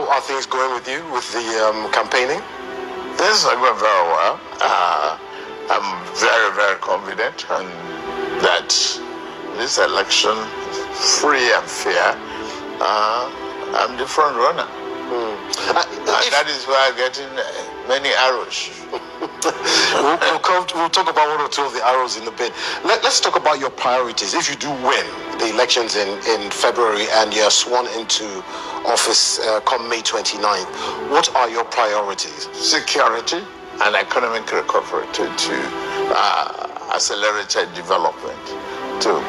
how are things going with you with the campaigning? Things are going very well. I'm very, very confident that this election, free and fair, I'm the front runner. That is why I'm getting many arrows. We'll talk about one or two of the arrows in a bit. Let's talk about your priorities. If you do win the elections in February and you're sworn into office come May 29th, what are your priorities? Security and economic recovery to accelerated development, to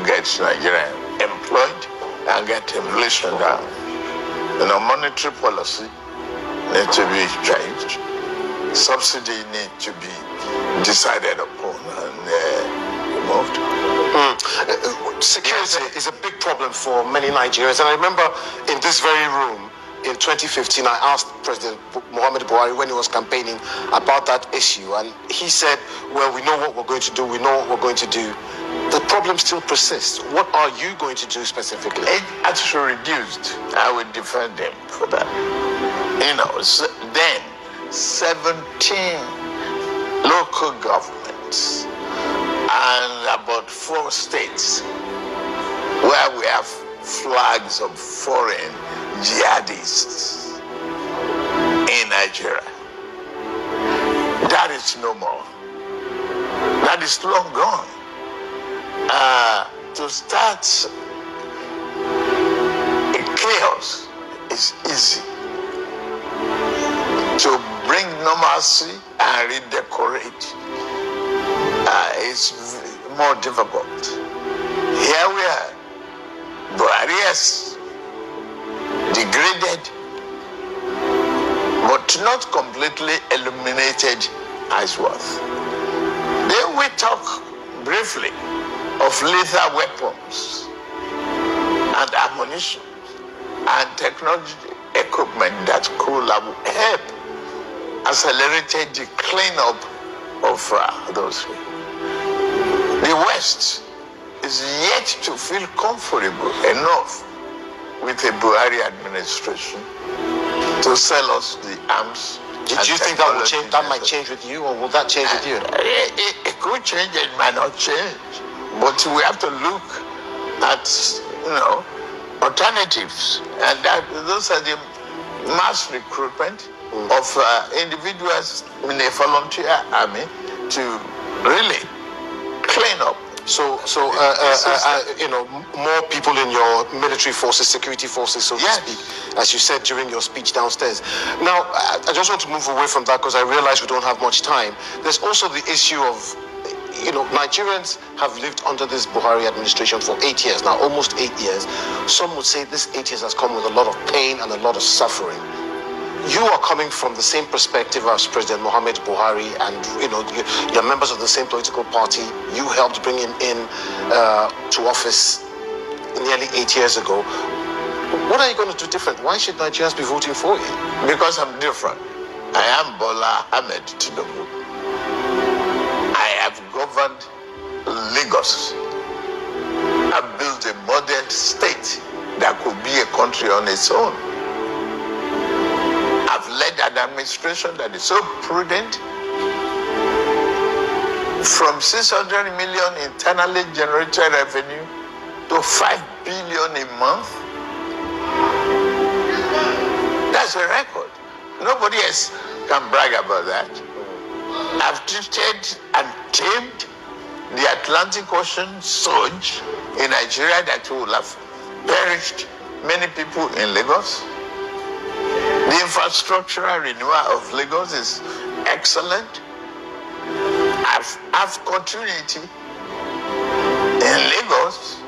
get Nigeria employed and get inflation down. Monetary policy needs to be changed. Subsidy needs to be decided upon and removed. Security is a big problem for many Nigerians. And I remember in this very room in 2015, I asked President Muhammadu Buhari when he was campaigning about that issue. And he said, well, we know what we're going to do. We know what we're going to do. The problem still persists. What are you going to do specifically? It actually reduced. I would defend him for that. Then 17 local governments and about 4 states where we have flags of foreign jihadists in Nigeria. That is no more. That is long gone. To start a chaos is easy. To bring normalcy and redecorate is more difficult. Here we are. Barriers degraded, but not completely eliminated as worth. Then we talk briefly of lethal weapons and ammunition and technology equipment that could help accelerate the cleanup of those. The West is yet to feel comfortable enough with the Buhari administration to sell us the arms. Do you think that will change? That might change with you, or will that change with you? It could change. It might not change. But we have to look at, alternatives, and those are the mass recruitment of individuals in a volunteer army to really clean up. So more people in your military forces, security forces, so to speak, as you said during your speech downstairs. Now, I just want to move away from that because I realize we don't have much time. There's also the issue of, Nigerians have lived under this Buhari administration for 8 years now, almost 8 years. Some would say this 8 years has come with a lot of pain and a lot of suffering. You are coming from the same perspective as President Muhammadu Buhari, and you're members of the same political party. You helped bring him in to office nearly 8 years ago. What are you going to do different? Why should Nigerians be voting for you? Because I'm different. I am Bola Ahmed Tinubu. I have governed Lagos. I've built a modern state that could be a country on its own. I've led an administration that is so prudent. From 600 million internally generated revenue to 5 billion a month. That's a record. Nobody else can brag about that. I've treated and tamed the Atlantic Ocean surge in Nigeria that will have perished many people in Lagos. The infrastructural renewal of Lagos is excellent. I've continuity in Lagos.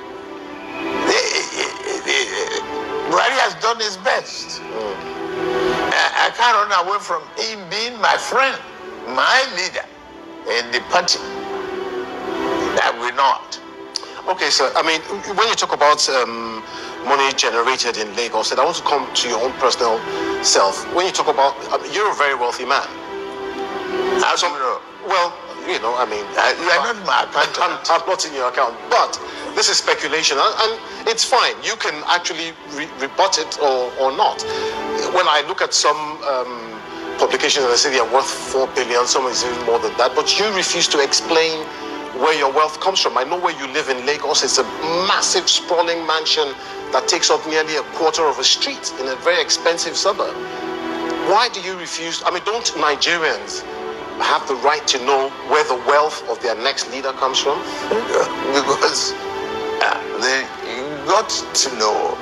Buhari has done his best. I can't run away from him being my friend, my leader in the party. I will not. Okay, sir. I mean, when you talk about money generated in Lagos, and I want to come to your own personal self. When you talk about, you're a very wealthy man. Well, you are not my account. I'm not in your account, but this is speculation, and it's fine. You can actually rebut it or not. when I look at some publications, they say they are worth 4 billion, some is even more than that, but you refuse to explain where your wealth comes from. I know where you live in Lagos. It's a massive, sprawling mansion that takes up nearly a quarter of a street in a very expensive suburb. Why do you refuse? I mean, don't Nigerians have the right to know where the wealth of their next leader comes from? Because they got to know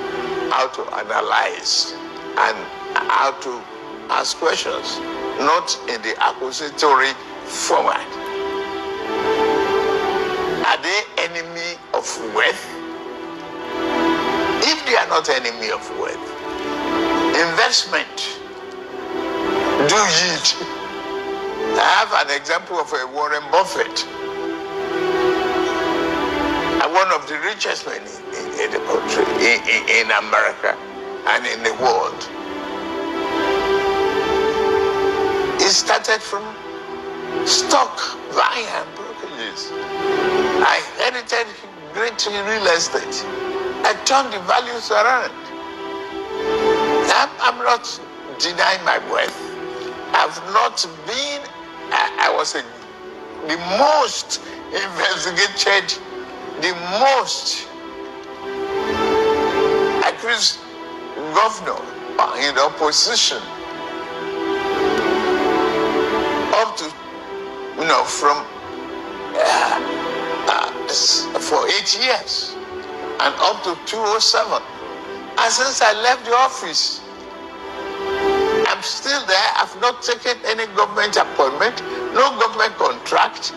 how to analyze and how to ask questions, not in the accusatory format. Are they enemy of wealth? If they are not enemy of wealth, investment do yield. I have an example of a Warren Buffett, one of the richest men in the country, in America and in the world. It started from stock buying and brokerages. I inherited great real estate. I turned the values around. I'm not denying my wealth. I've not been, I was the most investigated, the most accused governor in opposition up to, from for 8 years and up to 2007. And since I left the office, I'm still there. I've not taken any government appointment, no government contract.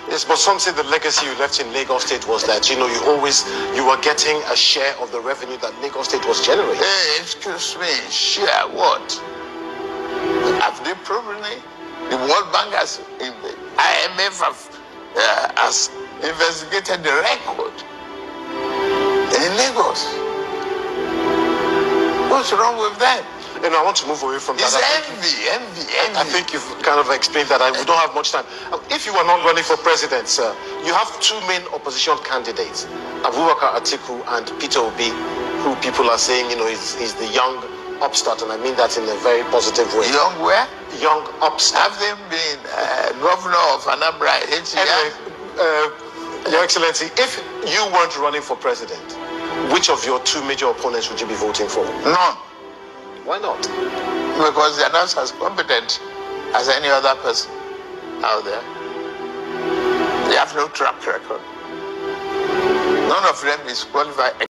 Yes, but some say the legacy you left in Lagos State was that, you were getting a share of the revenue that Lagos State was generating. Hey, excuse me, share what? Have they proven it? The World Bank has, IMF has investigated the record in Lagos. What's wrong with that? I want to move away from it's that. Envy. I think you've kind of explained that. We don't have much time. If you were not running for president, sir, you have two main opposition candidates, Abubakar Atiku and Peter Obi, who people are saying, is the young upstart, and I mean that in a very positive way. Young where? Young upstart. Have they been governor of Anambra? Anyway, Your Excellency, if you weren't running for president, which of your two major opponents would you be voting for? None. Why not? Because they are not as competent as any other person out there. They have no track record. None of them is qualified.